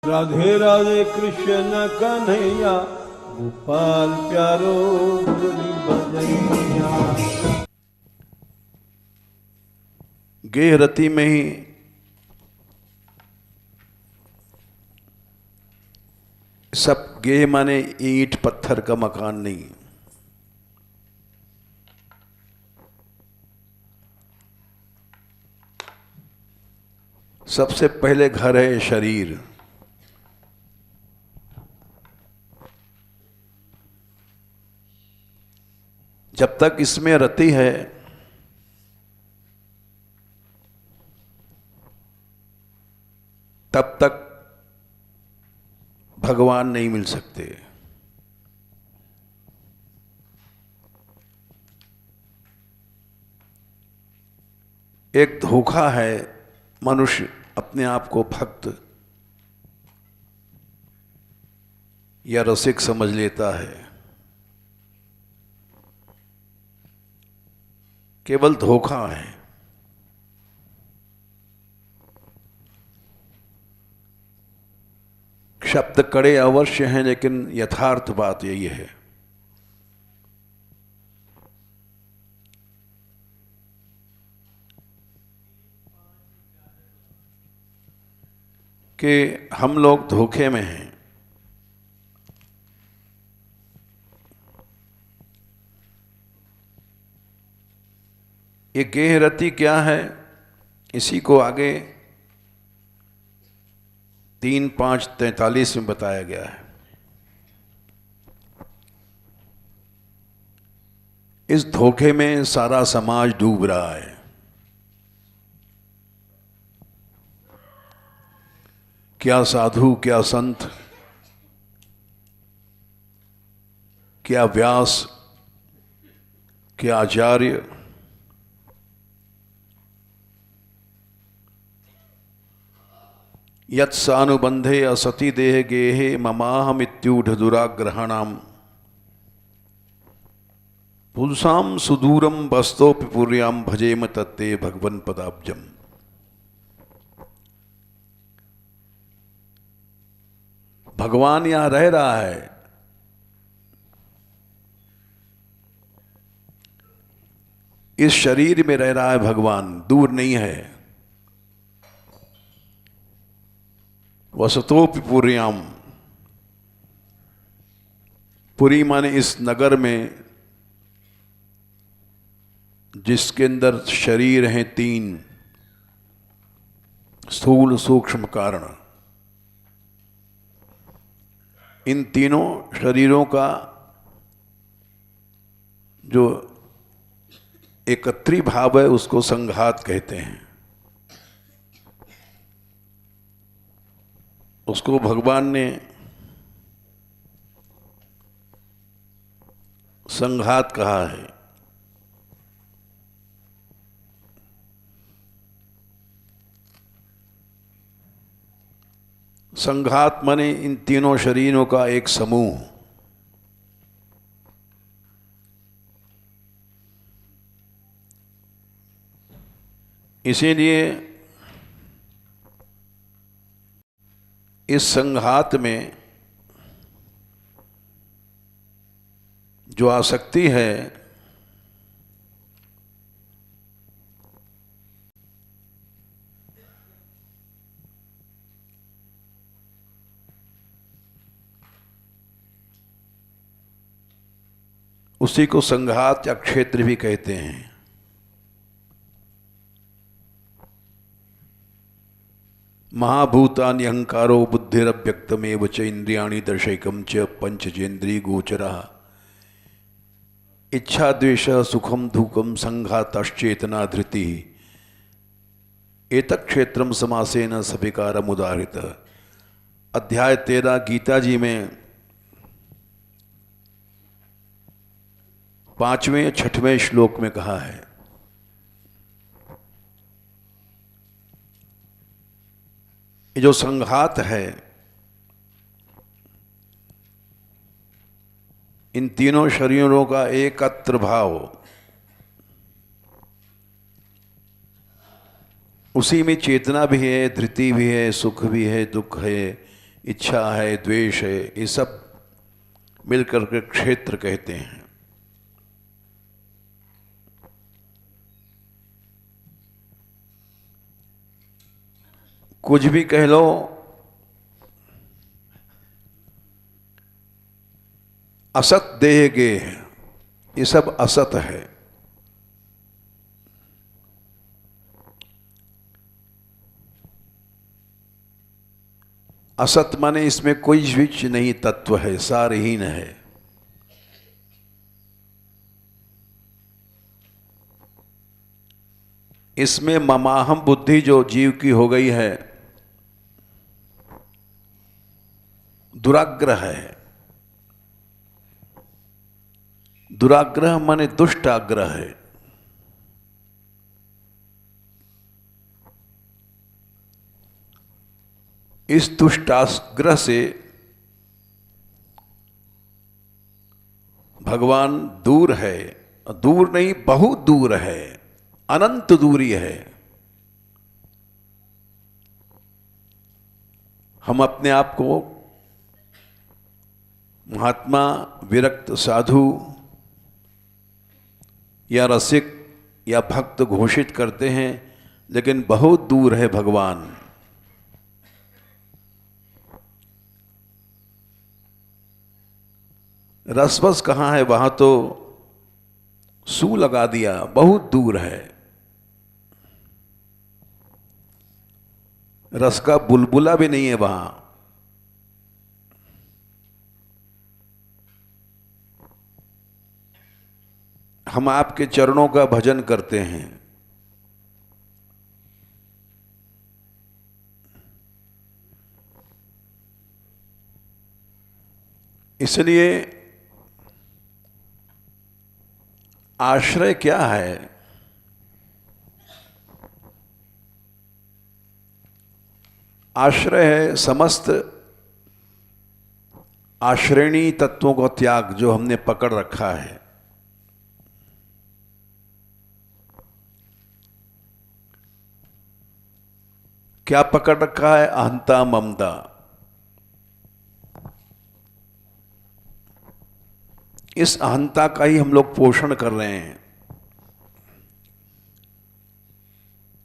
राधे राधे कृष्ण कन्हैया, गोपाल प्यारो मुरली बजैया। गेह रति में ही सब, गेह माने ईंट पत्थर का मकान नहीं, सबसे पहले घर है शरीर। जब तक इसमें रति है तब तक भगवान नहीं मिल सकते। एक धोखा है, मनुष्य अपने आप को भक्त या रसिक समझ लेता है। केवल धोखा है। शब्द कड़े अवश्य हैं, लेकिन यथार्थ बात यही है कि हम लोग धोखे में हैं। ये गेह रति क्या है, इसी को आगे 3:5:43 में बताया गया है। इस धोखे में सारा समाज डूब रहा है। क्या साधु, क्या संत, क्या व्यास, क्या आचार्य, यत्सानुबंधे असति देह गेहे ममाहमित्यूढ़ दुराग्रहणाम पुंसाम सुदूरम वस्तोपि पुर्याम भजेम तत्ते भगवन पदाब्जम। भगवान यहां रह रहा है, इस शरीर में रह रहा है भगवान, दूर नहीं है। वसतोपि पुर्याम, पुरी माने इस नगर में जिसके अंदर शरीर हैं 3, स्थूल सूक्ष्म कारण। इन तीनों शरीरों का जो एकत्री भाव है उसको संघात कहते हैं। उसको भगवान ने संघात कहा है। संघात माने इन तीनों शरीरों का एक समूह। इसीलिए इस संघात में जो आसक्ति है उसी को संघात या क्षेत्र भी कहते हैं। महाभूतानि अहंकारो बुद्धिरव्यक्तमेव च इंद्रियाणि दर्शैकं च पंचचेन्द्रिय गोचरः इच्छा द्वेष सुखम दुखम संघातश्चेतना धृति एतत् क्षेत्रम समासेन सविकारम उदाहृत। अध्याय 13 गीता जी में 5वें या 6वें श्लोक में कहा है, ये जो संघात है इन तीनों शरीरों का एकत्र भाव, उसी में चेतना भी है, धृति भी है, सुख भी है, दुख है, इच्छा है, द्वेष है, ये सब मिलकर के क्षेत्र कहते हैं। कुछ भी कह लो, असत देह गेह, ये सब असत है। असत माने इसमें कोई स्विच नहीं, तत्व है, सारहीन है। इसमें ममाहम बुद्धि जो जीव की हो गई है, दुराग्रह है। दुराग्रह माने दुष्ट आग्रह है। इस दुष्टाग्रह से भगवान दूर है। दूर नहीं, बहुत दूर है, अनंत दूरी है। हम अपने आप को महात्मा, विरक्त साधु या रसिक या भक्त घोषित करते हैं, लेकिन बहुत दूर है भगवान। रसवस कहाँ है, वहां तो सू लगा दिया, बहुत दूर है। रस का बुलबुला भी नहीं है वहां। हम आपके चरणों का भजन करते हैं। इसलिए आश्रय क्या है? आश्रय है समस्त आश्रयणी तत्वों का त्याग, जो हमने पकड़ रखा है। क्या पकड़ रखा है? अहंता, ममता। इस अहंता का ही हम लोग पोषण कर रहे हैं।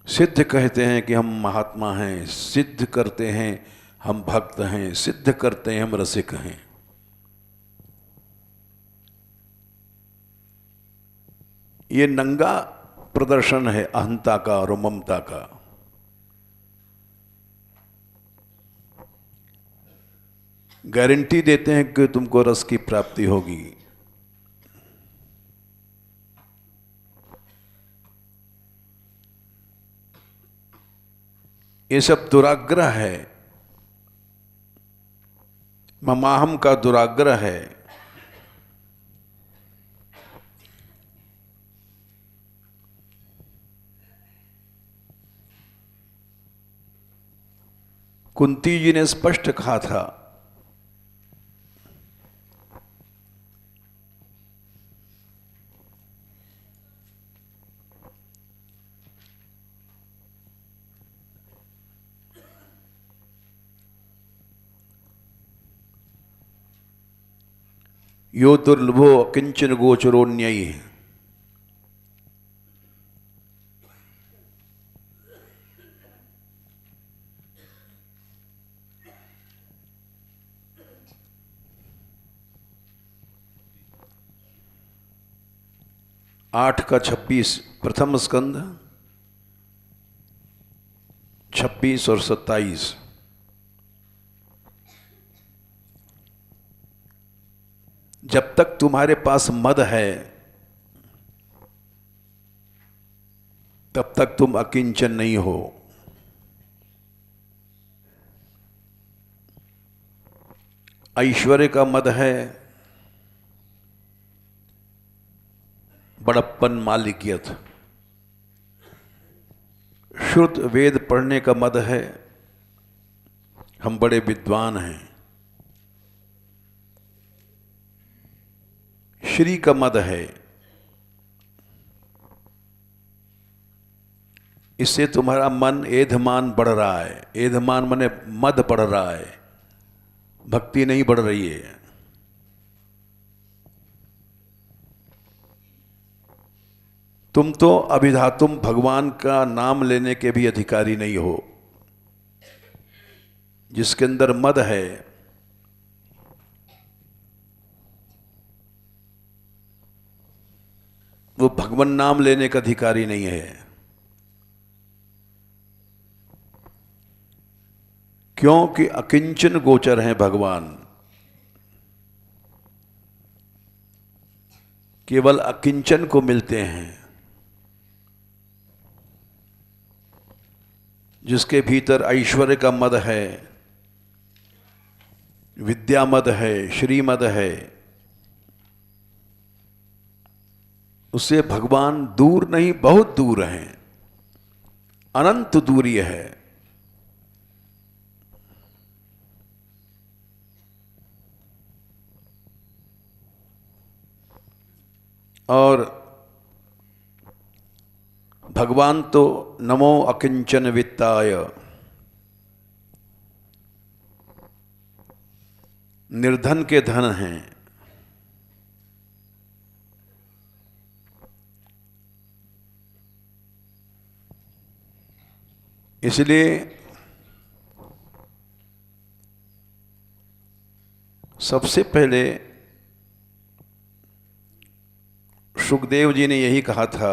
सिद्ध कहते हैं कि हम महात्मा हैं, सिद्ध करते हैं हम भक्त हैं, सिद्ध करते हैं हम रसिक हैं। ये नंगा प्रदर्शन है अहंता का और ममता का। गारंटी देते हैं कि तुमको रस की प्राप्ति होगी। ये सब दुराग्रह है, ममाहम का दुराग्रह है। कुंती जी ने स्पष्ट कहा था, यो दुर्लभो किंचन गोचरोन्ययी। आठ का 26, प्रथम स्कंद 26 और 27। जब तक तुम्हारे पास मद है तब तक तुम अकिंचन नहीं हो। ऐश्वर्य का मद है, बड़प्पन, मालिकियत। शुद्ध वेद पढ़ने का मद है, हम बड़े विद्वान हैं। श्री का मद है, इससे तुम्हारा मन एधमान बढ़ रहा है। एधमान माने मद बढ़ रहा है, भक्ति नहीं बढ़ रही है। तुम तो अभिधातुम भगवान का नाम लेने के भी अधिकारी नहीं हो। जिसके अंदर मद है वो भगवान नाम लेने का अधिकारी नहीं है। क्योंकि अकिंचन गोचर हैं भगवान, केवल अकिंचन को मिलते हैं। जिसके भीतर ऐश्वर्य का मद है, विद्या मद है, श्रीमद है, उससे भगवान दूर नहीं, बहुत दूर हैं, अनंत दूरी है। और भगवान तो नमो अकिंचन वित्ताय, निर्धन के धन हैं। इसलिए सबसे पहले सुखदेव जी ने यही कहा था।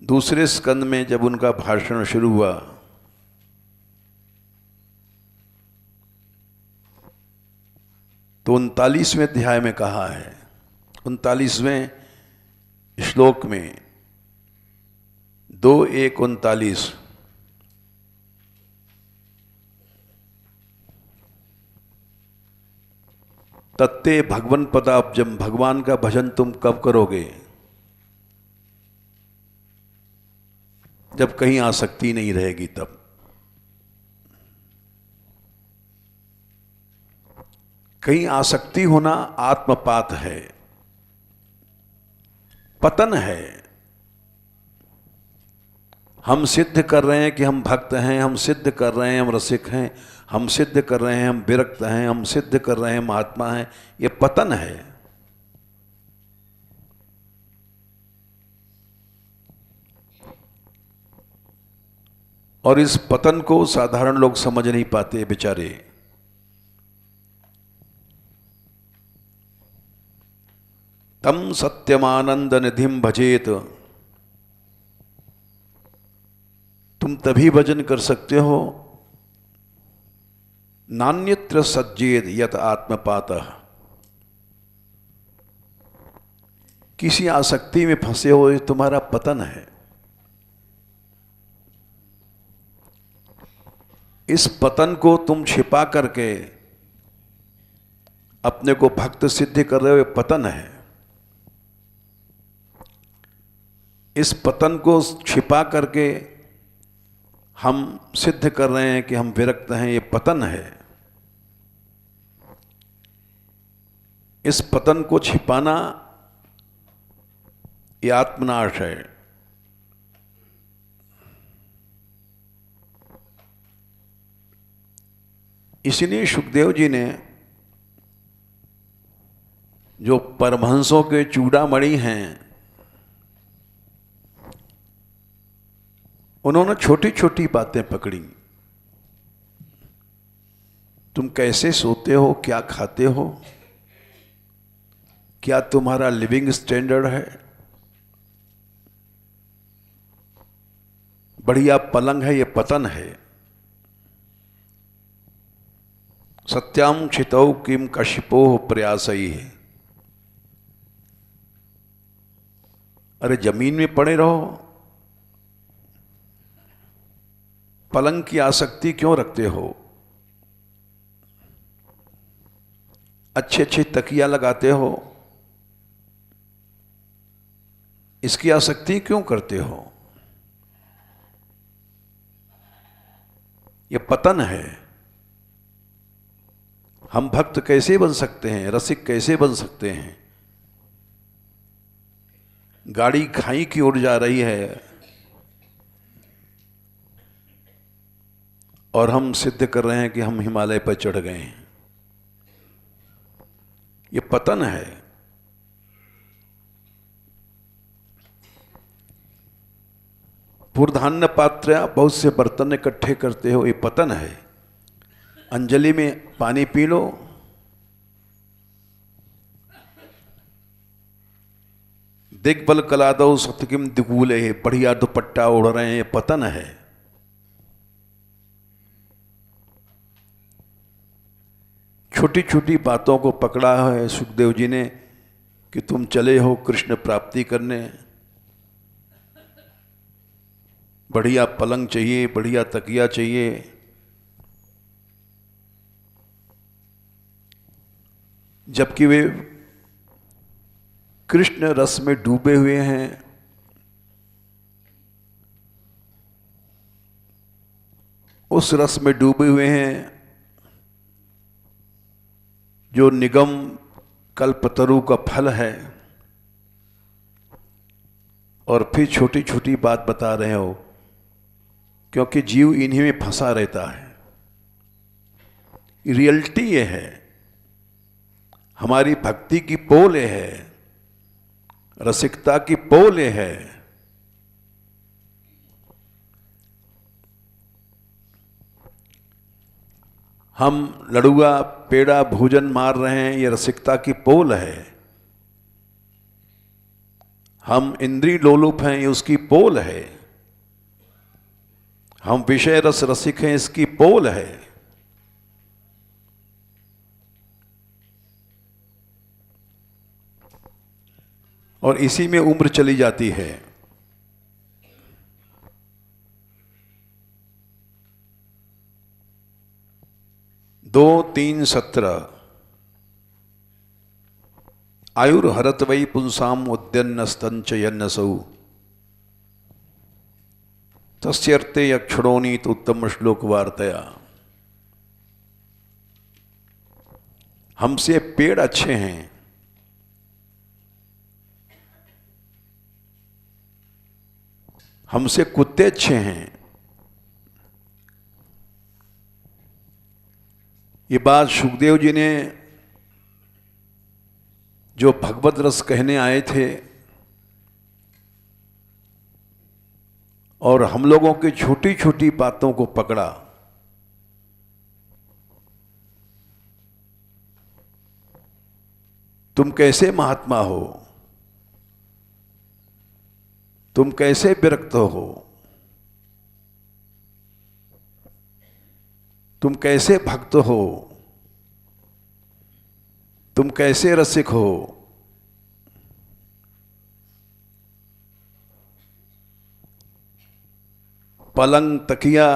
दूसरे स्कंद में जब उनका भाषण शुरू हुआ तो 39वें अध्याय में कहा है, 39वें श्लोक में 2:1:39, तत्ते भगवन पदाब्जम, भगवान का भजन तुम कब करोगे? जब कहीं आसक्ति नहीं रहेगी तब। कहीं आसक्ति होना आत्मपात है, पतन है। हम सिद्ध कर रहे हैं कि हम भक्त हैं, हम सिद्ध कर रहे हैं हम रसिक हैं, हम सिद्ध कर रहे हैं हम विरक्त हैं, हम सिद्ध कर रहे हैं महात्मा हैं, ये पतन है। और इस पतन को साधारण लोग समझ नहीं पाते बेचारे। तम सत्यमानंद निधिम भजेत, तुम तभी भजन कर सकते हो नान्यत्र सज्जेत यत आत्मपातः, किसी आसक्ति में फंसे हो, ये तुम्हारा पतन है। इस पतन को तुम छिपा करके अपने को भक्त सिद्ध कर रहे हो, ये पतन है। इस पतन को छिपा करके हम सिद्ध कर रहे हैं कि हम विरक्त हैं, ये पतन है। इस पतन को छिपाना ये आत्मनाश है। इसलिए सुखदेव जी ने, जो परमहंसों के चूड़ामणि हैं, उन्होंने छोटी छोटी बातें पकड़ी। तुम कैसे सोते हो, क्या खाते हो, क्या तुम्हारा लिविंग स्टैंडर्ड है, बढ़िया पलंग है, ये पतन है। सत्याम क्षितौ किम कशिपोह प्रयासई है। अरे जमीन में पड़े रहो, पलंग की आसक्ति क्यों रखते हो? अच्छे अच्छे तकिया लगाते हो, इसकी आसक्ति क्यों करते हो? यह पतन है। हम भक्त कैसे बन सकते हैं, रसिक कैसे बन सकते हैं? गाड़ी खाई की ओर जा रही है, और हम सिद्ध कर रहे हैं कि हम हिमालय पर चढ़ गए हैं। ये पतन है। पूर्धान्य पात्र, बहुत से बर्तन इकट्ठे करते हो, ये पतन है। अंजलि में पानी पी लो, दिग्बल कलादौ सतकिम दिगूले, बढ़िया दुपट्टा ओढ़ रहे हैं, ये पतन है। छोटी छोटी बातों को पकड़ा है सुखदेव जी ने कि तुम चले हो कृष्ण प्राप्ति करने। बढ़िया पलंग चाहिए, बढ़िया तकिया चाहिए, जबकि वे कृष्ण रस में डूबे हुए हैं। उस रस में डूबे हुए हैं जो निगम कल्पतरु का फल है, और फिर छोटी छोटी बात बता रहे हो, क्योंकि जीव इन्हीं में फंसा रहता है। रियलिटी ये है, हमारी भक्ति की पोल ये है, रसिकता की पोल ये है। हम लड़ुआ पेड़ा भोजन मार रहे हैं, ये रसिकता की पोल है। हम इंद्रिय लोलुप हैं, ये उसकी पोल है। हम विषय रस रसिक हैं, इसकी पोल है। और इसी में उम्र चली जाती है। दो तीन 17 आयुर्हरत वै पुंसाम उद्यन्नस्तंच यन्नसौ तस्यर्थे अक्षरोनीत उत्तम श्लोक वार्तया। हमसे पेड़ अच्छे हैं, हमसे कुत्ते अच्छे हैं। ये बात सुखदेव जी ने जो भगवत रस कहने आए थे, और हम लोगों की छोटी छोटी बातों को पकड़ा। तुम कैसे महात्मा हो, तुम कैसे विरक्त हो, तुम कैसे भक्त हो, तुम कैसे रसिक हो। पलंग तकिया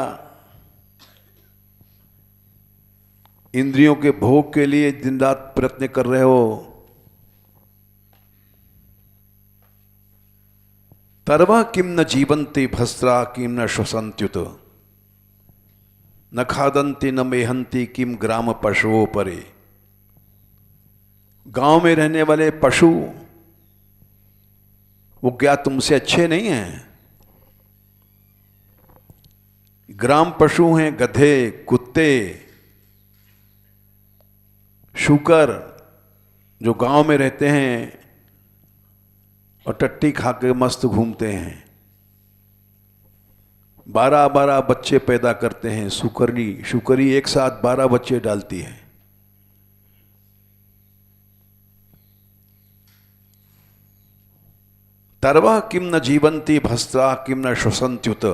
इंद्रियों के भोग के लिए दिन रात प्रयत्न कर रहे हो। तरवा किम न जीवंती भस्त्रा किम न श्वसंत्युत न खादंती न मेहंती किम ग्राम पशुओं परे। गांव में रहने वाले पशु वो क्या तुमसे अच्छे नहीं हैं? ग्राम पशु हैं गधे, कुत्ते, शूकर, जो गांव में रहते हैं और टट्टी खा के मस्त घूमते हैं। 12-12 बच्चे पैदा करते हैं। शुकरी एक साथ 12 बच्चे डालती है। तरवा किम न जीवंती भस्त्रा किम न श्वसंत्युत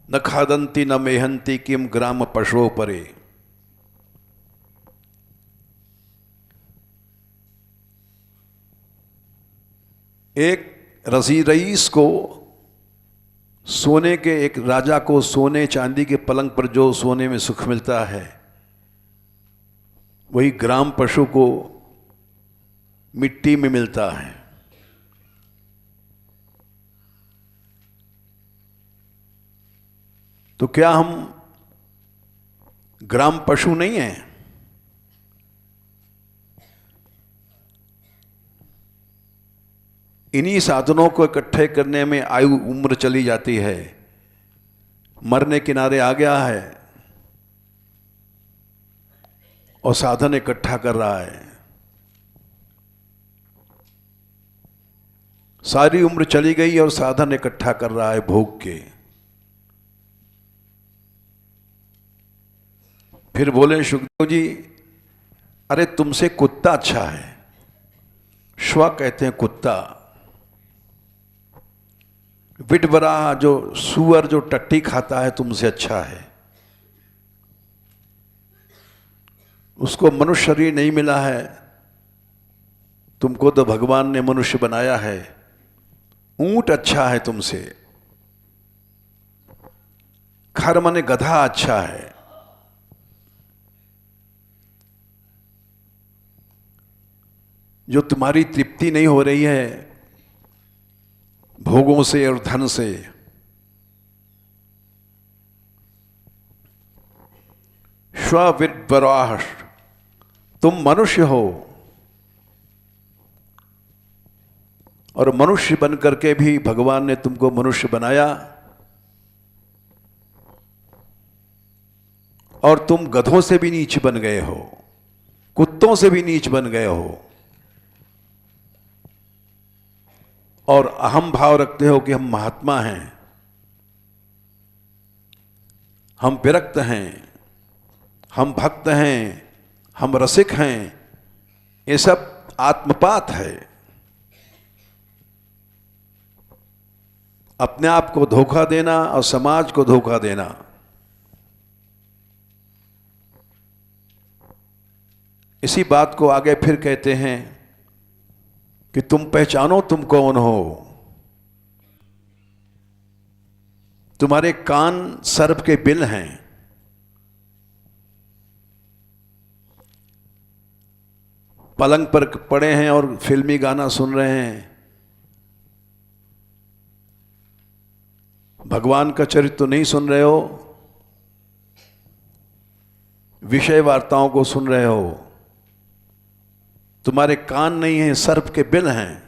न खादंती न मेहंती किम ग्राम पशुओं परे। एक रईस को सोने के, एक राजा को सोने चांदी के पलंग पर जो सोने में सुख मिलता है, वही ग्राम पशु को मिट्टी में मिलता है। तो क्या हम ग्राम पशु नहीं हैं? इन्हीं साधनों को इकट्ठे करने में आयु उम्र चली जाती है। मरने किनारे आ गया है और साधन इकट्ठा कर रहा है। सारी उम्र चली गई और साधन इकट्ठा कर रहा है भोग के। फिर बोले सुखदेव जी, अरे तुमसे कुत्ता अच्छा है। श्वा कहते हैं कुत्ता। विटबरा जो सुअर जो टट्टी खाता है तुमसे अच्छा है। उसको मनुष्य शरीर नहीं मिला है, तुमको तो भगवान ने मनुष्य बनाया है। ऊंट अच्छा है तुमसे। खर माने गधा अच्छा है। जो तुम्हारी तृप्ति नहीं हो रही है भोगों से और धन से, श्वविद्वराह, तुम मनुष्य हो और मनुष्य बन करके भी भगवान ने तुमको मनुष्य बनाया और तुम गधों से भी नीच बन गए हो, कुत्तों से भी नीच बन गए हो और अहम भाव रखते हो कि हम महात्मा हैं, हम विरक्त हैं, हम भक्त हैं, हम रसिक हैं। ये सब आत्मपात है। अपने आप को धोखा देना और समाज को धोखा देना। इसी बात को आगे फिर कहते हैं कि तुम पहचानो तुम कौन हो। तुम्हारे कान सर्प के बिल हैं। पलंग पर पड़े हैं और फिल्मी गाना सुन रहे हैं। भगवान का चरित्र तो नहीं सुन रहे हो, विषय वार्ताओं को सुन रहे हो। तुम्हारे कान नहीं हैं, सर्प के बिल हैं।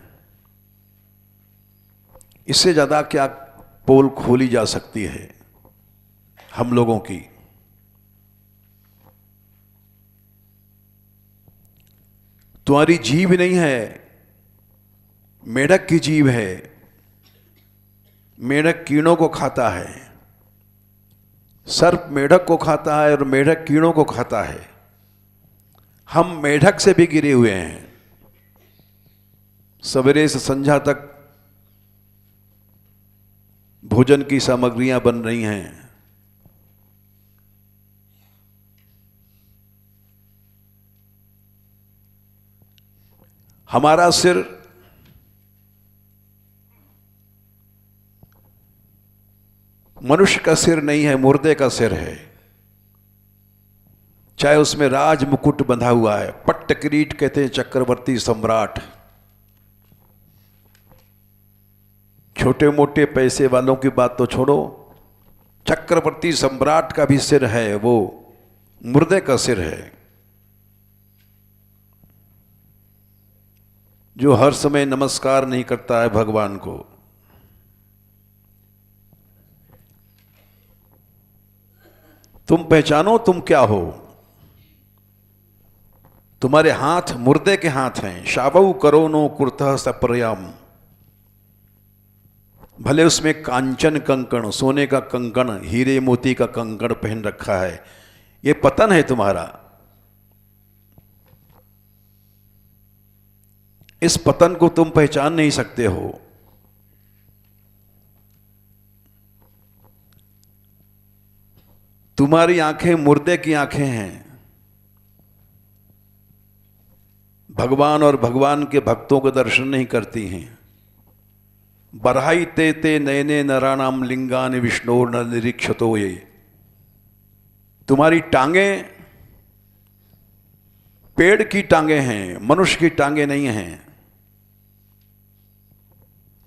इससे ज्यादा क्या पोल खोली जा सकती है हम लोगों की। तुम्हारी जीभ नहीं है, मेढक की जीभ है। मेढक कीड़ों को खाता है, सर्प मेढक को खाता है और मेढक कीड़ों को खाता है। हम मेढक से भी गिरे हुए हैं। सवेरे से संध्या तक भोजन की सामग्रियां बन रही हैं। हमारा सिर मनुष्य का सिर नहीं है, मुर्दे का सिर है। चाहे उसमें राज मुकुट बंधा हुआ है। पट्ट किरीट कहते हैं चक्रवर्ती सम्राट। छोटे मोटे पैसे वालों की बात तो छोड़ो, चक्रवर्ती सम्राट का भी सिर है, वो मुर्दे का सिर है, जो हर समय नमस्कार नहीं करता है भगवान को। तुम पहचानो तुम क्या हो। तुम्हारे हाथ मुर्दे के हाथ हैं। शावऊ करो नो कुर्ता सप्रयाम। भले उसमें कांचन कंकण, सोने का कंकण, हीरे मोती का कंकण पहन रखा है, ये पतन है तुम्हारा। इस पतन को तुम पहचान नहीं सकते हो। तुम्हारी आंखें मुर्दे की आंखें हैं। भगवान और भगवान के भक्तों के दर्शन नहीं करती हैं। बरहाई ते ते नयने नराणाम लिंगान विष्णु न निरीक्षतो। ये तुम्हारी टांगें पेड़ की टांगें हैं, मनुष्य की टांगें नहीं हैं।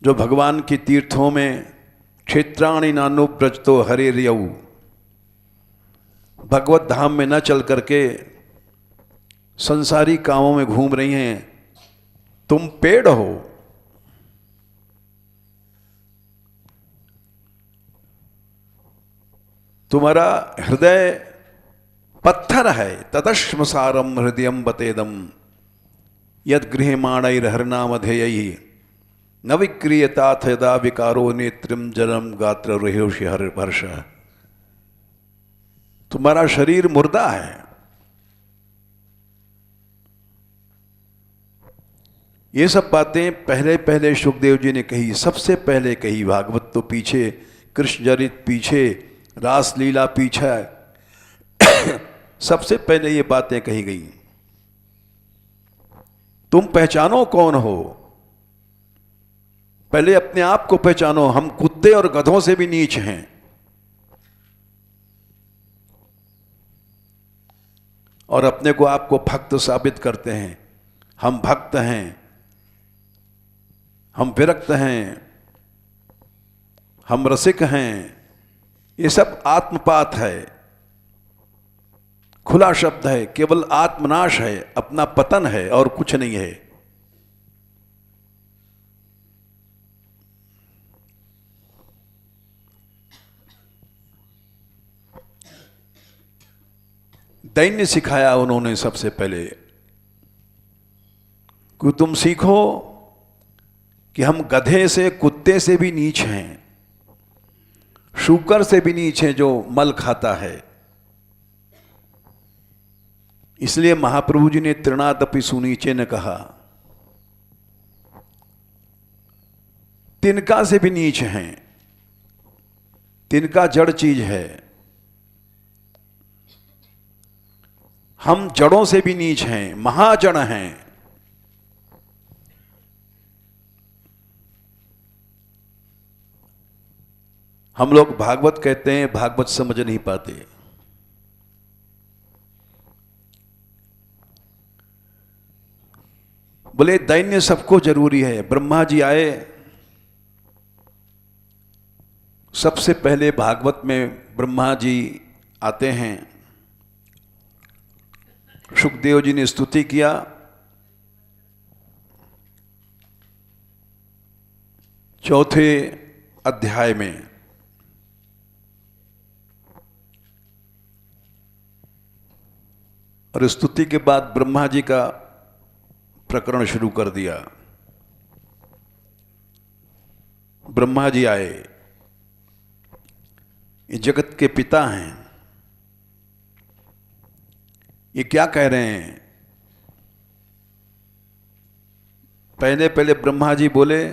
जो भगवान की तीर्थों में क्षेत्राणि नानुव्रजतो हरे रियऊ, भगवत धाम में न चल करके संसारी कामों में घूम रही हैं। तुम पेड़ हो। तुम्हारा हृदय पत्थर है। ततश्मसारम हृदयम बतेदम यद गृहमाणैर्हरनामधेयैः न विक्रियताथ यदा विकारो नेत्रिम जलम गात्र रहेषि हर्ष। तुम्हारा शरीर मुर्दा है। ये सब बातें पहले पहले सुखदेव जी ने कही, सबसे पहले कही। भागवत तो पीछे, कृष्ण चरित पीछे, रासलीला पीछे, सबसे पहले ये बातें कही गई। तुम पहचानो कौन हो, पहले अपने आप को पहचानो। हम कुत्ते और गधों से भी नीच हैं। और अपने को आपको भक्त साबित करते हैं। हम भक्त हैं, हम विरक्त हैं, हम रसिक हैं। ये सब आत्मपात है, खुला शब्द है। केवल आत्मनाश है, अपना पतन है और कुछ नहीं है। दैन्य सिखाया उन्होंने सबसे पहले कि तुम सीखो कि हम गधे से, कुत्ते से भी नीच हैं, शूकर से भी नीच हैं जो मल खाता है। इसलिए महाप्रभु जी ने तृणादपि सुनीचे ने कहा, तिनका से भी नीच हैं। तिनका जड़ चीज है, हम जड़ों से भी नीच हैं, महाजड़ हैं। हम लोग भागवत कहते हैं, भागवत समझ नहीं पाते। बोले दैन्य सबको जरूरी है। ब्रह्मा जी आए, सबसे पहले भागवत में ब्रह्मा जी आते हैं। सुखदेव जी ने स्तुति किया। चौथे अध्याय में और स्तुति के बाद ब्रह्मा जी का प्रकरण शुरू कर दिया। ब्रह्मा जी आए, ये जगत के पिता हैं। ये क्या कह रहे हैं? पहले पहले ब्रह्मा जी बोले,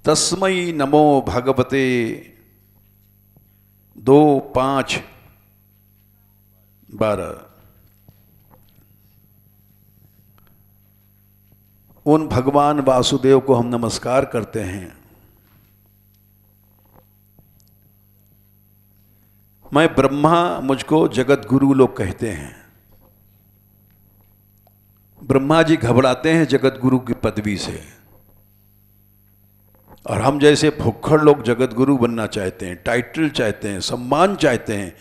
तस्मै नमो भगवते 2:5:12। उन भगवान वासुदेव को हम नमस्कार करते हैं। मैं ब्रह्मा, मुझको जगत गुरु लोग कहते हैं। ब्रह्मा जी घबराते हैं जगत गुरु की पदवी से। और हम जैसे भुक्खड़ लोग जगत गुरु बनना चाहते हैं, टाइटल चाहते हैं, सम्मान चाहते हैं।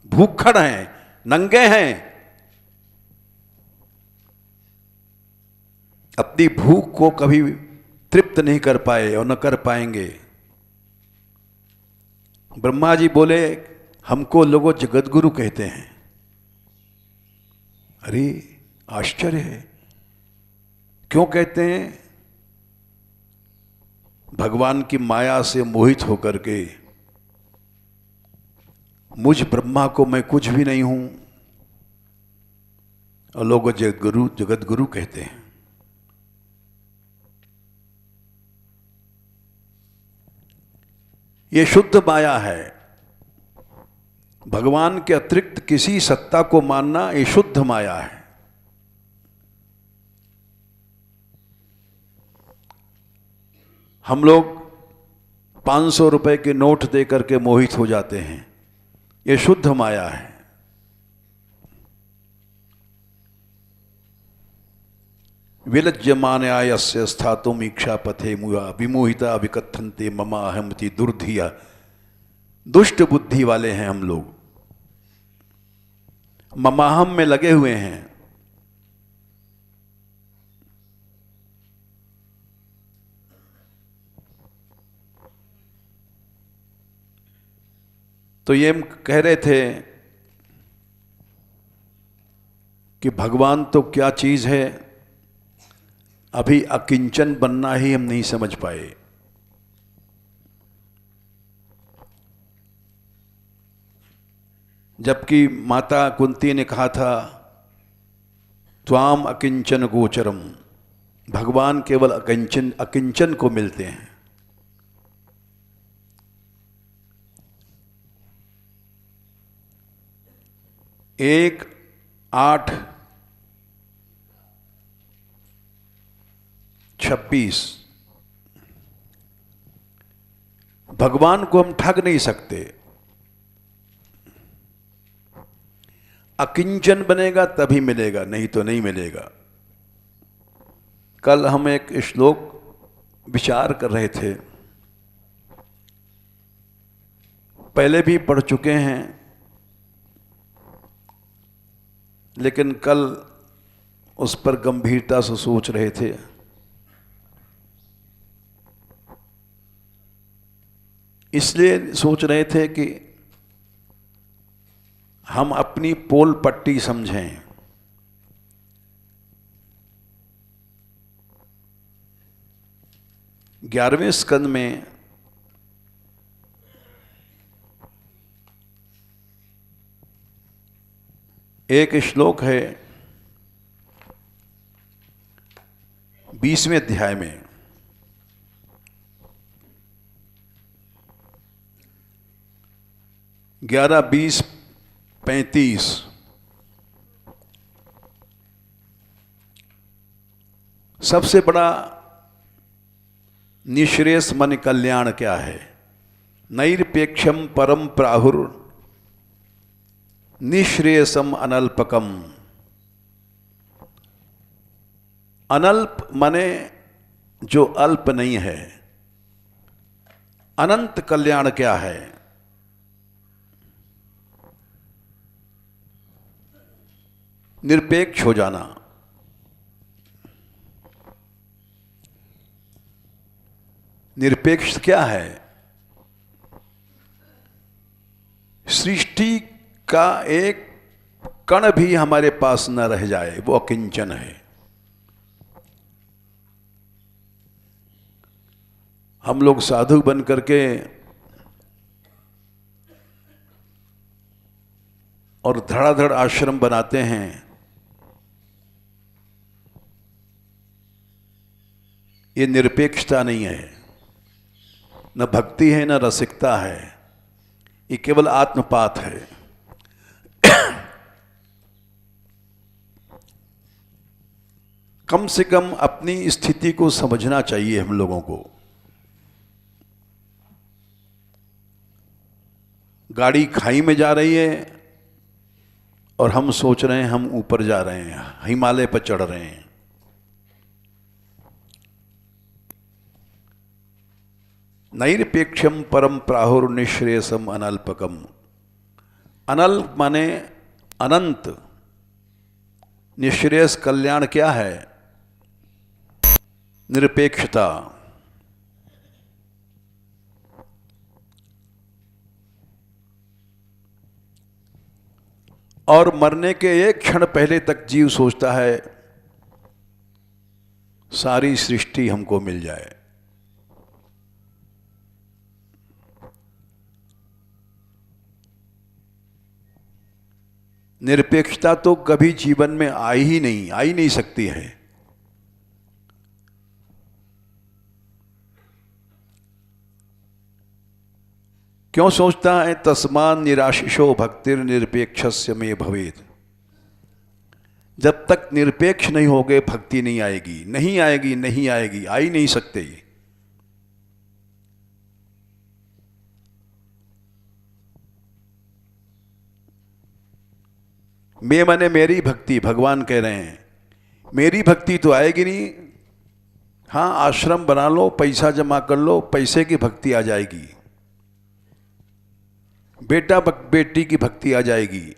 भूखड़ हैं, नंगे हैं। अपनी भूख को कभी तृप्त नहीं कर पाए और न कर पाएंगे। ब्रह्मा जी बोले, हमको लोगों जगत गुरु कहते हैं। अरे आश्चर्य है, क्यों कहते हैं? भगवान की माया से मोहित होकर के मुझ ब्रह्मा को मैं कुछ भी नहीं हूं और लोग जगत गुरु कहते हैं। ये शुद्ध माया है। भगवान के अतिरिक्त किसी सत्ता को मानना ये शुद्ध माया है। हम लोग 500 रुपए के नोट देकर के मोहित हो जाते हैं। ये शुद्ध माया है। विलज्यमानयायस्य स्थातुम इक्षापथे मुया विमोहिता विकथन्ते ममा अहमति दुर्धिया। दुष्ट बुद्धि वाले हैं हम लोग, ममाहम में लगे हुए हैं। तो ये हम कह रहे थे कि भगवान तो क्या चीज है, अभी अकिंचन बनना ही हम नहीं समझ पाए। जबकि माता कुंती ने कहा था त्वाम अकिंचन गोचरम, भगवान केवल अकिंचन अकिंचन को मिलते हैं। एक 8:26 भगवान को हम ठग नहीं सकते। अकिंचन बनेगा तभी मिलेगा, नहीं तो नहीं मिलेगा। कल हम एक श्लोक विचार कर रहे थे, पहले भी पढ़ चुके हैं, लेकिन कल उस पर गंभीरता से सोच रहे थे। इसलिए सोच रहे थे कि हम अपनी पोल पट्टी समझें। ग्यारहवें स्कंद में एक श्लोक है 20वें अध्याय में, 11, 20, 35। सबसे बड़ा निःश्रेयस मन कल्याण क्या है? नैरपेक्षम परम प्राहुर निःश्रेयसम अनल्पकम। अनल्प माने जो अल्प नहीं है। अनंत कल्याण क्या है? निरपेक्ष हो जाना। निरपेक्ष क्या है? सृष्टि का एक कण भी हमारे पास न रह जाए, वो अकिंचन है। हम लोग साधु बन करके और धड़ाधड़ आश्रम बनाते हैं, ये निरपेक्षता नहीं है, न भक्ति है, न रसिकता है, ये केवल आत्मपात है। कम से कम अपनी स्थिति को समझना चाहिए हम लोगों को। गाड़ी खाई में जा रही है और हम सोच रहे हैं हम ऊपर जा रहे हैं, हिमालय पर चढ़ रहे हैं। नैरपेक्षम परम प्राहुर निःश्रेयसम अनल्पकम। अनल्प माने अनंत। निःश्रेयस कल्याण क्या है? निरपेक्षता। और मरने के एक क्षण पहले तक जीव सोचता है सारी सृष्टि हमको मिल जाए। निरपेक्षता तो कभी जीवन में आई ही नहीं सकती है। क्यों सोचता है? तस्मान निराशिषो भक्तिर निरपेक्षस्य में भवेत्। जब तक निरपेक्ष नहीं होगे भक्ति नहीं आएगी, नहीं आएगी, नहीं आएगी, आ ही नहीं सकते। मैं माने मेरी भक्ति, भगवान कह रहे हैं मेरी भक्ति तो आएगी नहीं। हाँ, आश्रम बना लो, पैसा जमा कर लो, पैसे की भक्ति आ जाएगी, बेटा बेटी की भक्ति आ जाएगी,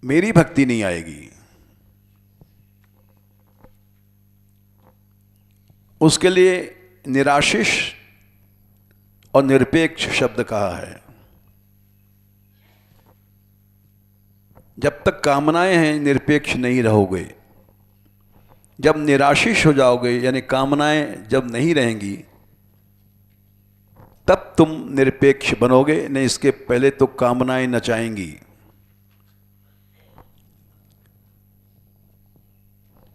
मेरी भक्ति नहीं आएगी। उसके लिए निराशिष और निरपेक्ष शब्द कहा है। जब तक कामनाएं हैं निरपेक्ष नहीं रहोगे। जब निराशिष हो जाओगे यानी कामनाएं जब नहीं रहेंगी तब तुम निरपेक्ष बनोगे, नहीं इसके पहले तो कामनाएं नचाएंगी।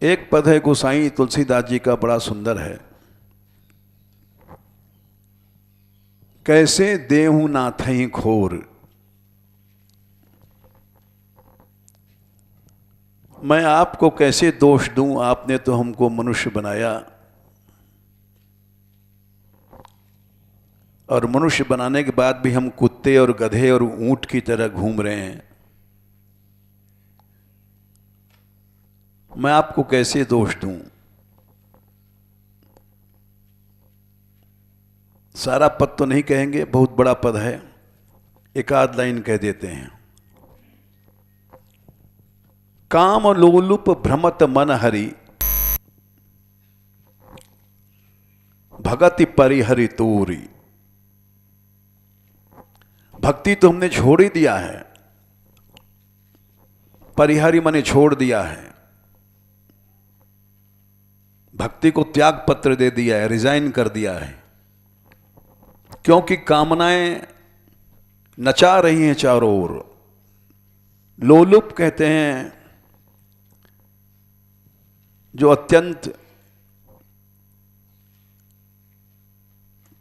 एक पद है गोसाई तुलसीदास जी का, बड़ा सुंदर है। कैसे देहूं नाथई खोर, मैं आपको कैसे दोष दूं, आपने तो हमको मनुष्य बनाया और मनुष्य बनाने के बाद भी हम कुत्ते और गधे और ऊंट की तरह घूम रहे हैं। मैं आपको कैसे दोष दूं। सारा पद तो नहीं कहेंगे, बहुत बड़ा पद है, एक आध लाइन कह देते हैं। काम लोलुप भ्रमत मन हरि, भगति परिहरि तोरी। भक्ति तो हमने छोड़ ही दिया है, परिहरि माने छोड़ दिया है, भक्ति को त्याग पत्र दे दिया है, रिजाइन कर दिया है, क्योंकि कामनाएं नचा रही हैं चारों ओर। लोलुप कहते हैं जो अत्यंत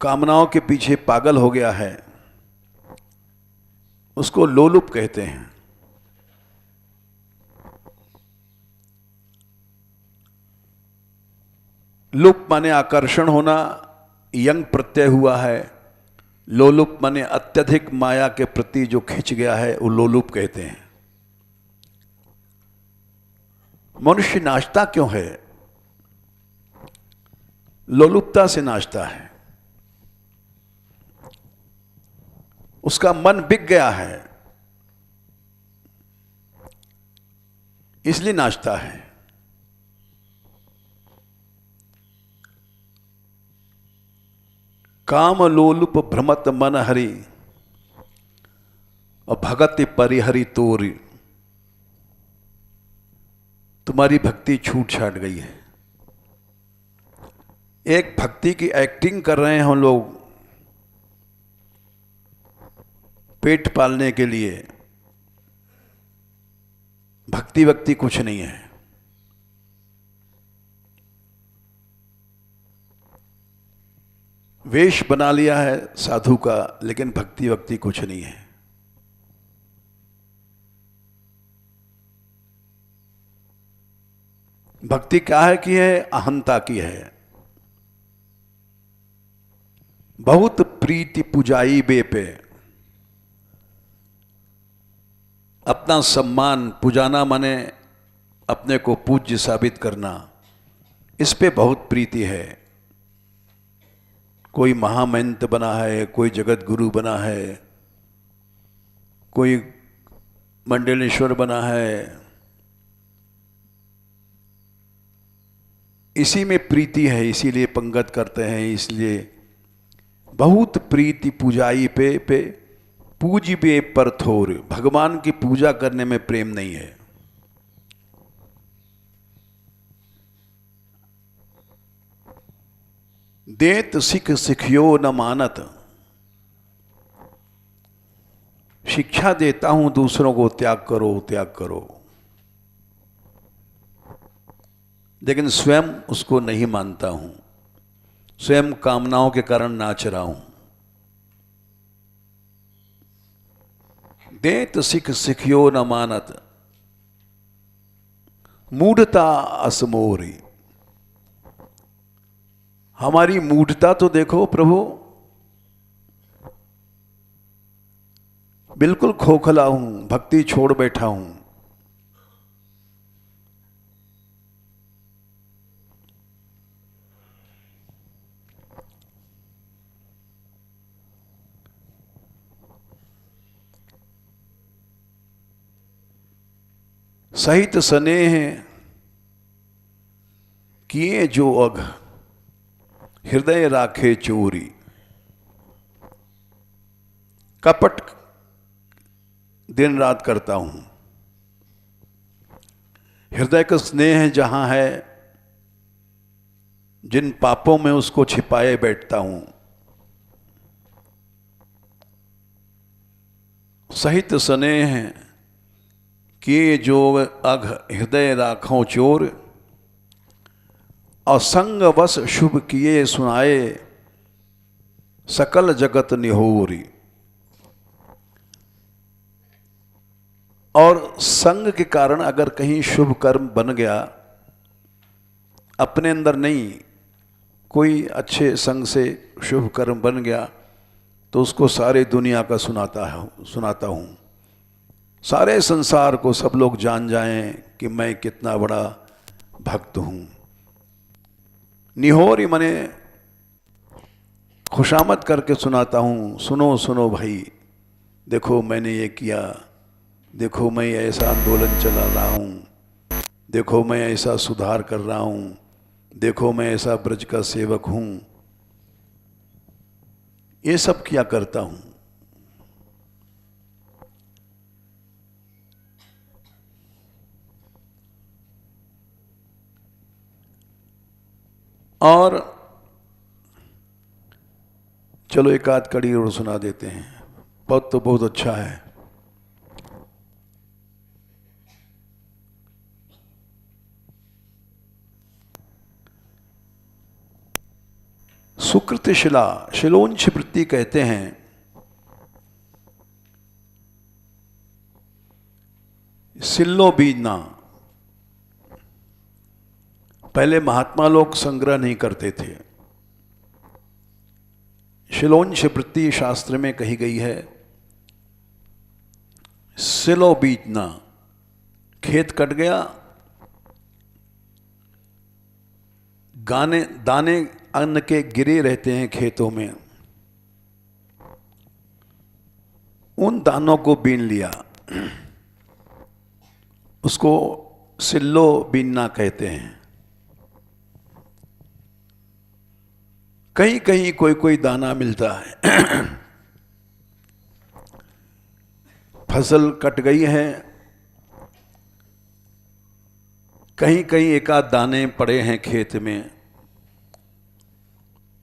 कामनाओं के पीछे पागल हो गया है उसको लोलुप कहते हैं। लुप माने आकर्षण होना, यंग प्रत्यय हुआ है। लोलुप माने अत्यधिक माया के प्रति जो खिंच गया है वो लोलुप कहते हैं। मनुष्य नाचता क्यों है? लोलुपता से नाचता है, उसका मन बिक गया है इसलिए नाचता है। काम लोलुप भ्रमत मन हरि और भगति परिहरि तोरी। तुम्हारी भक्ति छूट छाट गई है। एक भक्ति की एक्टिंग कर रहे हैं हम लोग पेट पालने के लिए। भक्ति वक्ति कुछ नहीं है। वेश बना लिया है साधु का, लेकिन भक्ति वक्ति कुछ नहीं है। भक्ति क्या है कि है? अहंता की है। बहुत प्रीति पुजाई बे पे, अपना सम्मान पुजाना माने अपने को पूज्य साबित करना, इस पे बहुत प्रीति है। कोई महामंत्र बना है, कोई जगत गुरु बना है, कोई मंडलेश्वर बना है, इसी में प्रीति है, इसीलिए पंगत करते हैं। इसलिए बहुत प्रीति पूजाई पे पूजी बे पर थोर। भगवान की पूजा करने में प्रेम नहीं है। देत सिख सिखियो न मानत, शिक्षा देता हूं दूसरों को त्याग करो त्याग करो, लेकिन स्वयं उसको नहीं मानता हूं। स्वयं कामनाओं के कारण नाच रहा हूं। देत सिख सिखियो न मानत, मूढ़ता असमोरी। हमारी मूढ़ता तो देखो प्रभु, बिल्कुल खोखला हूं, भक्ति छोड़ बैठा हूं। सहित स्नेह किए जो अघ, हृदय राखे चोरी। कपट दिन रात करता हूं। हृदय का स्नेह जहां है, जिन पापों में उसको छिपाए बैठता हूं। सहित स्नेह किए जो अघ हृदय राखों चोर, असंग वश शुभ किए सुनाए सकल जगत निहोरी। और संग के कारण अगर कहीं शुभ कर्म बन गया, अपने अंदर नहीं, कोई अच्छे संग से शुभ कर्म बन गया, तो उसको सारे दुनिया का सुनाता हूँ। सारे संसार को सब लोग जान जाएं कि मैं कितना बड़ा भक्त हूँ। निहोरी मने खुशामद करके सुनाता हूँ। सुनो सुनो भाई, देखो मैंने ये किया, देखो मैं ऐसा आंदोलन चला रहा हूँ, देखो मैं ऐसा सुधार कर रहा हूँ, देखो मैं ऐसा ब्रज का सेवक हूँ। ये सब क्या करता हूँ। और चलो एक आध कड़ी और सुना देते हैं। पद तो बहुत अच्छा है। सुकृत शिला, शिलोंच वृत्ति कहते हैं। सिल्लो बीजना, पहले महात्मा लोग संग्रह नहीं करते थे। शिलोंच वृत्ति शास्त्र में कही गई है। सिलो बीजना, खेत कट गया, दाने अन्न के गिरे रहते हैं खेतों में, उन दानों को बीन लिया, उसको सिल्लो बीनना कहते हैं। कहीं कहीं कोई कोई दाना मिलता है। फसल कट गई है, कहीं कहीं एक आध दाने पड़े हैं खेत में,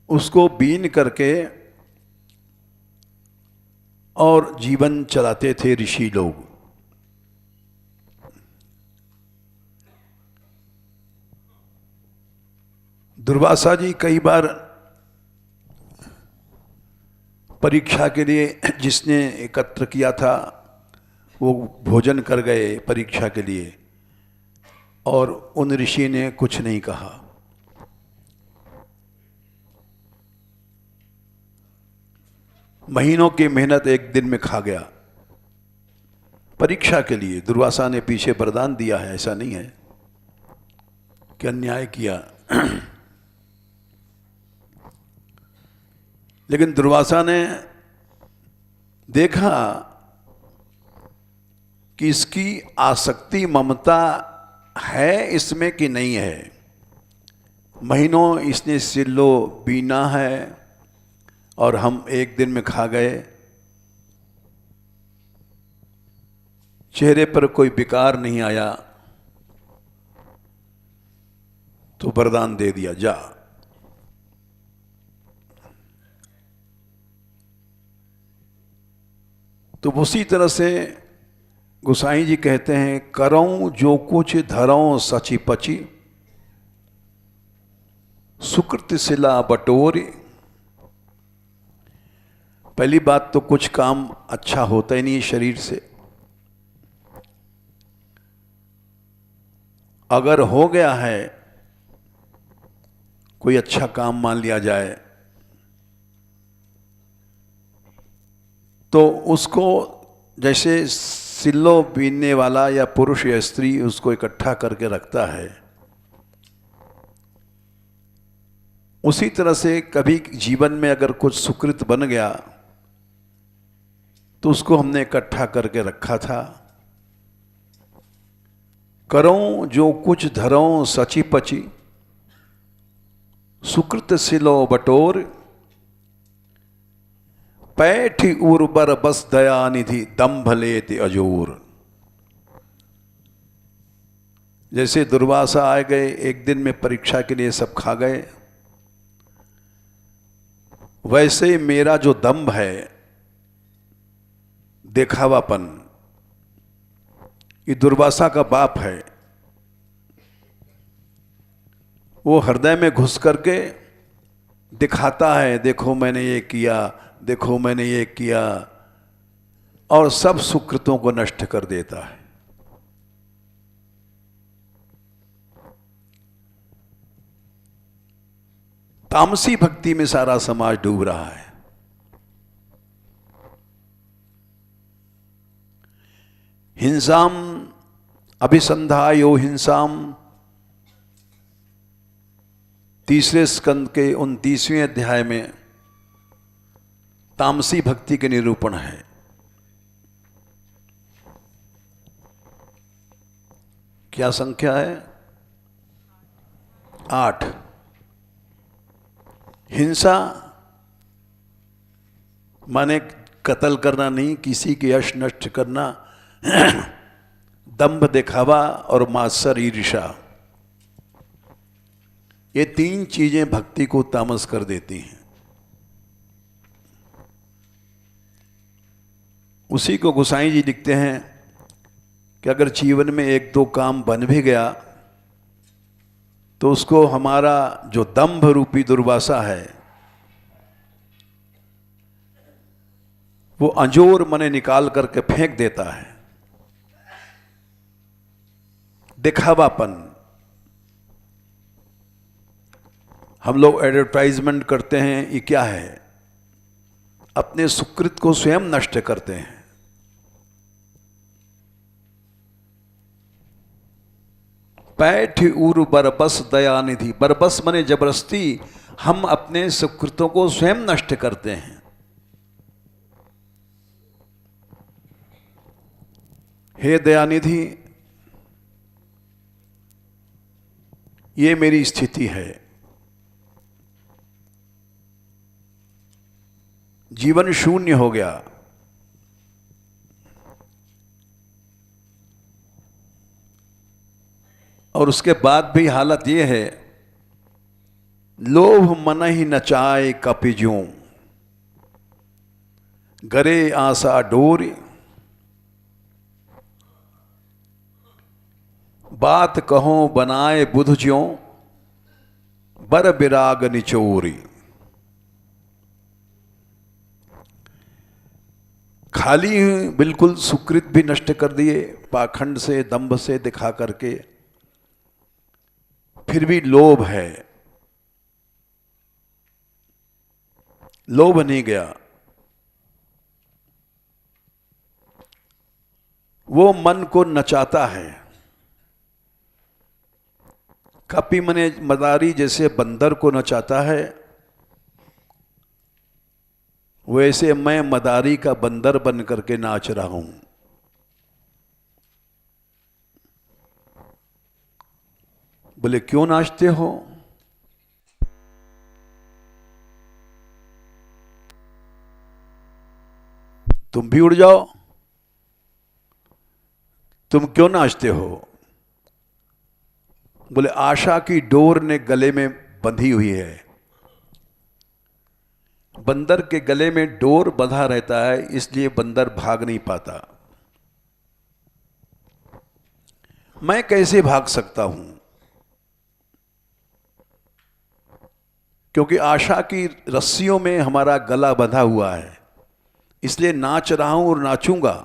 उसको बीन करके और जीवन चलाते थे ऋषि लोग। दुर्वासा जी कई बार परीक्षा के लिए, जिसने एकत्र किया था वो भोजन कर गए परीक्षा के लिए, और उन ऋषि ने कुछ नहीं कहा। महीनों की मेहनत एक दिन में खा गया परीक्षा के लिए। दुर्वासा ने पीछे वरदान दिया है, ऐसा नहीं है कि अन्याय किया। लेकिन दुर्वासा ने देखा कि इसकी आसक्ति ममता है इसमें कि नहीं है। महीनों इसने सिल्लो बीना है और हम एक दिन में खा गए। चेहरे पर कोई विकार नहीं आया, तो वरदान दे दिया, जा। तो उसी तरह से गोसाई जी कहते हैं, करऊं जो कुछ धरऊं सची पची, सुकृत सिला बटोरी। पहली बात तो कुछ काम अच्छा होता ही नहीं शरीर से। अगर हो गया है कोई अच्छा काम, मान लिया जाए, तो उसको जैसे सिल्लो बीनने वाला या पुरुष या स्त्री उसको इकट्ठा करके रखता है, उसी तरह से कभी जीवन में अगर कुछ सुकृत बन गया तो उसको हमने इकट्ठा करके रखा था। करूं जो कुछ धरऊं सची पची, सुकृत सिलो बटोर। पैठ उर्बर बस दयानिधि दंभ लेते अजोर। जैसे दुर्वासा आ गए, एक दिन में परीक्षा के लिए सब खा गए, वैसे मेरा जो दंभ है, देखावापन, ये दुर्वासा का बाप है। वो हृदय में घुस करके दिखाता है, देखो मैंने ये किया, देखो मैंने ये किया, और सब सुकृतों को नष्ट कर देता है। तामसी भक्ति में सारा समाज डूब रहा है। हिंसाम अभिसंधायो हिंसाम, तीसरे स्कंद के 29वें अध्याय में तामसी भक्ति के निरूपण है। क्या संख्या है? 8। हिंसा माने कत्ल करना नहीं, किसी के यश नष्ट करना, दंभ दिखावा और मात्सर ईर्षा, ये 3 चीजें भक्ति को तामस कर देती हैं। उसी को गोसाई जी लिखते हैं कि अगर जीवन में 1-2 काम बन भी गया तो उसको हमारा जो दंभ रूपी दुर्वासा है वो अंजोर मने निकाल करके फेंक देता है। दिखावापन, हम लोग एडवर्टाइजमेंट करते हैं, ये क्या है? अपने सुकृत को स्वयं नष्ट करते हैं। पैठ उर बरबस दयानिधि, बरबस मने जबरदस्ती हम अपने सुकृतों को स्वयं नष्ट करते हैं। हे दयानिधि, ये मेरी स्थिति है। जीवन शून्य हो गया, और उसके बाद भी हालत यह है, लोभ मन ही नचाए कपिजों, गरे आशा डोर, बात कहो बनाए बुध ज्यों, बर बिराग निचोरी। खाली बिल्कुल सुकृत भी नष्ट कर दिए, पाखंड से, दंभ से दिखा करके, फिर भी लोभ है, लोभ नहीं गया। वो मन को नचाता है। कपि मने मदारी जैसे बंदर को नचाता है, वैसे मैं मदारी का बंदर बन करके नाच रहा हूं। बोले क्यों नाचते हो? तुम भी उड़ जाओ, तुम क्यों नाचते हो? बोले आशा की डोर ने गले में बंधी हुई है। बंदर के गले में डोर बंधा रहता है, इसलिए बंदर भाग नहीं पाता। मैं कैसे भाग सकता हूं? क्योंकि आशा की रस्सियों में हमारा गला बंधा हुआ है, इसलिए नाच रहा हूं और नाचूंगा।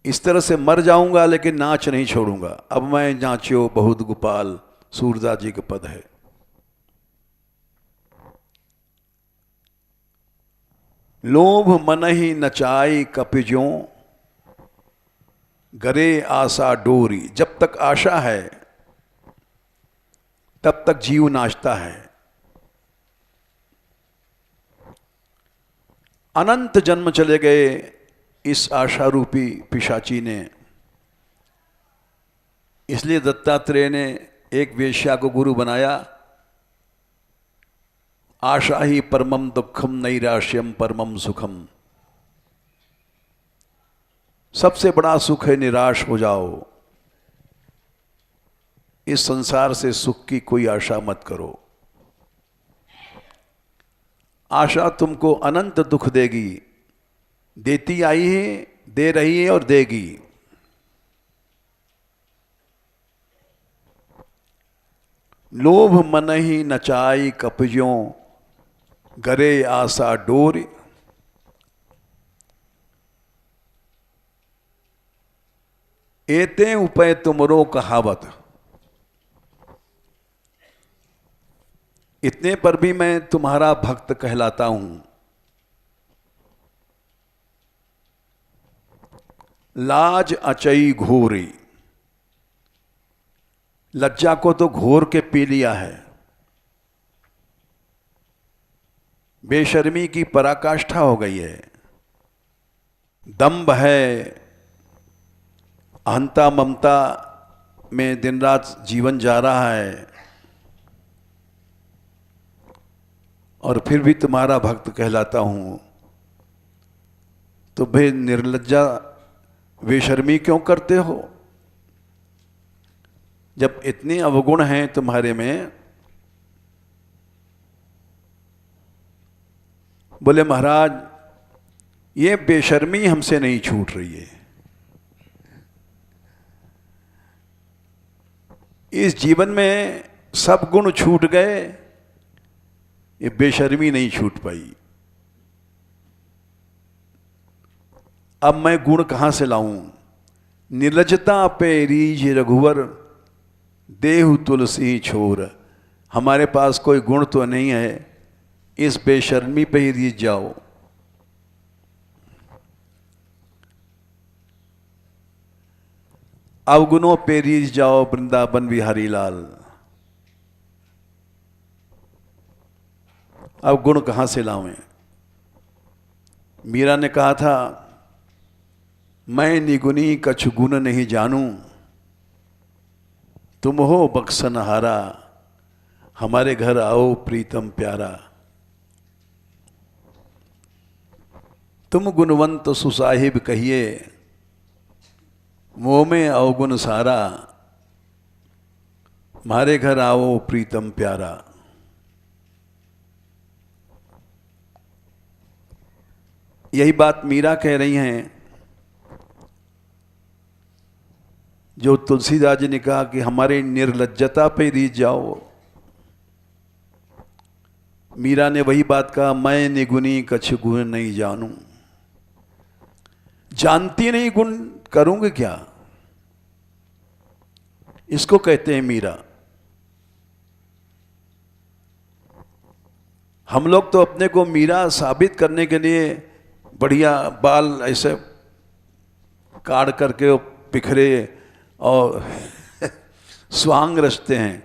इस तरह से मर जाऊंगा लेकिन नाच नहीं छोड़ूंगा। अब मैं नाच्यो बहुत गोपाल, सूरदास जी का पद है। लोभ मन ही नचाई कपिजों, गरे आशा डोरी। जब तक आशा है तब तक जीव नाचता है। अनंत जन्म चले गए इस आशा रूपी पिशाची ने। इसलिए दत्तात्रेय ने एक वेश्या को गुरु बनाया। आशा ही परमम दुखम नैराश्यम परमम सुखम। सबसे बड़ा सुख है निराश हो जाओ। इस संसार से सुख की कोई आशा मत करो। आशा तुमको अनंत दुख देगी। देती आई है, दे रही है और देगी। लोभ मन ही नचाई कपजों, गरे आशा डोर। एते उपय तुमरो कहावत। इतने पर भी मैं तुम्हारा भक्त कहलाता हूं। लाज अचई घोरी। लज्जा को तो घोर के पी लिया है। बेशर्मी की पराकाष्ठा हो गई है। दंभ है, अहंता ममता में दिन रात जीवन जा रहा है, और फिर भी तुम्हारा भक्त कहलाता हूं। तो भाई निर्लज्जा बेशर्मी क्यों करते हो? जब इतने अवगुण हैं तुम्हारे में। बोले महाराज, ये बेशर्मी हमसे नहीं छूट रही है। इस जीवन में सब गुण छूट गए, ये बेशर्मी नहीं छूट पाई। अब मैं गुण कहां से लाऊं? निर्लजता पे रीझ रघुवर, देहु तुलसी छोर। हमारे पास कोई गुण तो नहीं है, इस बेशर्मी पे ही रीझ जाओ। अवगुणों पे रीझ जाओ वृंदावन बिहारी लाल। अब गुण कहां से लावें? मीरा ने कहा था, मैं निगुनी कछु गुण नहीं जानूं, तुम हो बख्शनहारा, हमारे घर आओ प्रीतम प्यारा। तुम गुणवंत सुसाहिब कहिए, मोह में अवगुण सारा, हमारे घर आओ प्रीतम प्यारा। यही बात मीरा कह रही हैं, जो तुलसीदास जी ने कहा कि हमारे निर्लज्जता पे रीझ जाओ। मीरा ने वही बात कहा, मैं निगुनी कछु गुण नहीं जानूं। जानती नहीं गुण करूंगे क्या? इसको कहते हैं मीरा। हम लोग तो अपने को मीरा साबित करने के लिए बढ़िया बाल ऐसे काट करके बिखरे और स्वांग रचते हैं।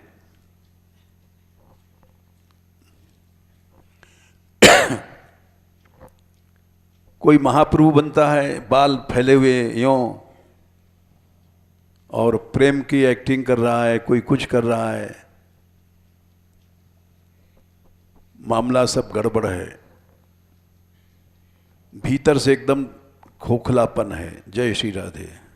कोई महाप्रभु बनता है बाल फैले हुए यों, और प्रेम की एक्टिंग कर रहा है, कोई कुछ कर रहा है। मामला सब गड़बड़ है, भीतर से एकदम खोखलापन है। जय श्री राधे।